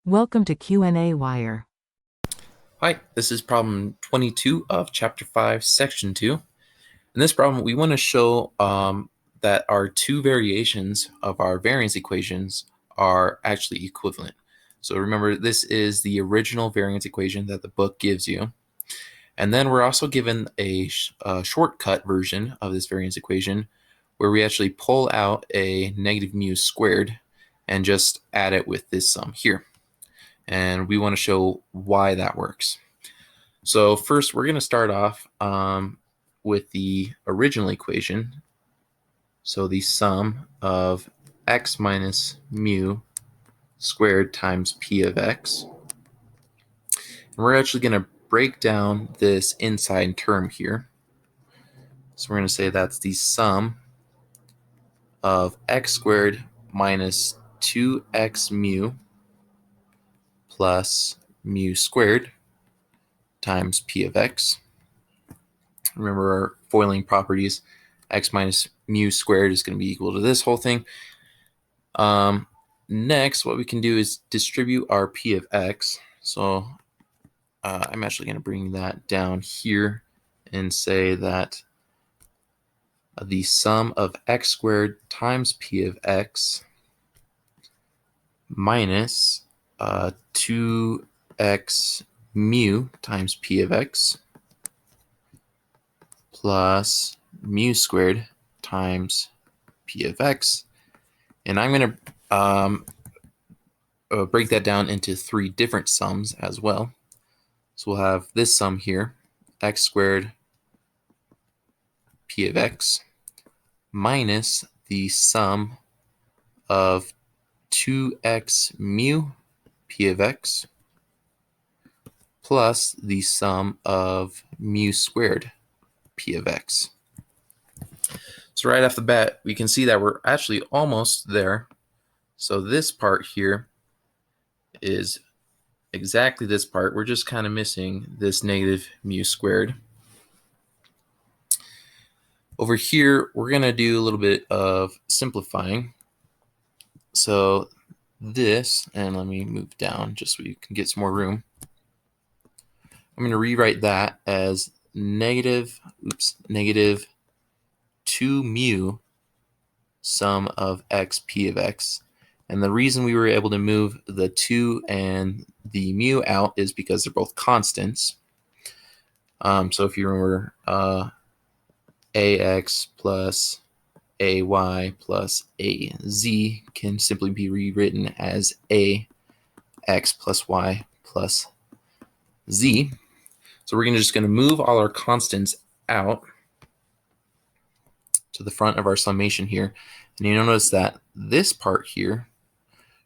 Welcome to qnawire. Hi, this is problem 22 of chapter 5, section 2. In this problem, we want to show that our two variations of our variance equations are actually equivalent. So remember, this is the original variance equation that the book gives you. And then we're also given a shortcut version of this variance equation where we actually pull out a negative mu squared and just add it with this sum here. And we want to show why that works. So first, we're going to start off with the original equation. So the sum of x minus mu squared times p of x. And we're actually going to break down this inside term here. So we're going to say that's the sum of x squared minus 2x mu plus mu squared times p of x. Remember our foiling properties, x minus mu squared is going to be equal to this whole thing. Next, what we can do is distribute our p of x. So I'm actually going to bring that down here and say that the sum of x squared times p of x minus 2x mu times p of x plus mu squared times p of x. And I'm going to break that down into three different sums as well. So we'll have this sum here, x squared p of x minus the sum of 2x mu p of x plus the sum of mu squared p of x. So right off the bat, we can see that we're actually almost there. So this part here is exactly this part. We're just kind of missing this negative mu squared. Over here, we're going to do a little bit of simplifying. So this, and let me move down just so you can get some more room. I'm going to rewrite that as negative 2 mu sum of x p of x. And the reason we were able to move the 2 and the mu out is because they're both constants. So if you remember, ax plus ay plus az can simply be rewritten as ax plus y plus z. So we're just going to move all our constants out to the front of our summation here. And you notice that this part here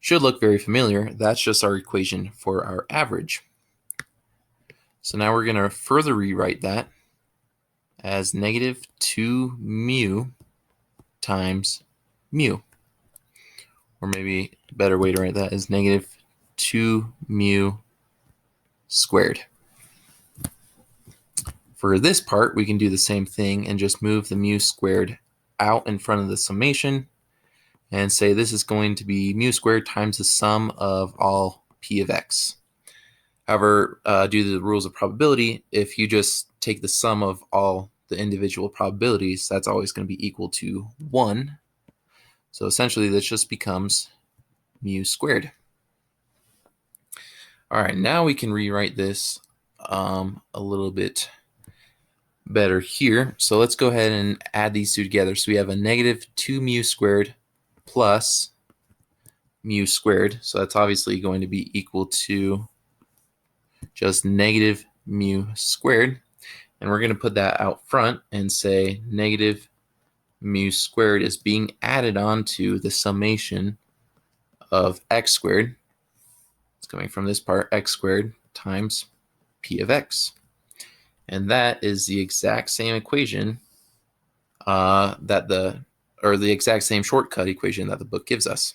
should look very familiar. That's just our equation for our average. So now we're going to further rewrite that as negative 2 mu times mu. Or maybe a better way to write that is negative 2 mu squared. For this part, we can do the same thing and just move the mu squared out in front of the summation and say this is going to be mu squared times the sum of all p of x. However, due to the rules of probability, if you just take the sum of all the individual probabilities, that's always going to be equal to 1. So essentially, this just becomes mu squared. All right, now we can rewrite this a little bit better here. So let's go ahead and add these two together. So we have a negative 2 mu squared plus mu squared. So that's obviously going to be equal to just negative mu squared. And we're going to put that out front and say negative mu squared is being added on to the summation of x squared. It's coming from this part, x squared times p of x. And that is the exact same equation the exact same shortcut equation that the book gives us.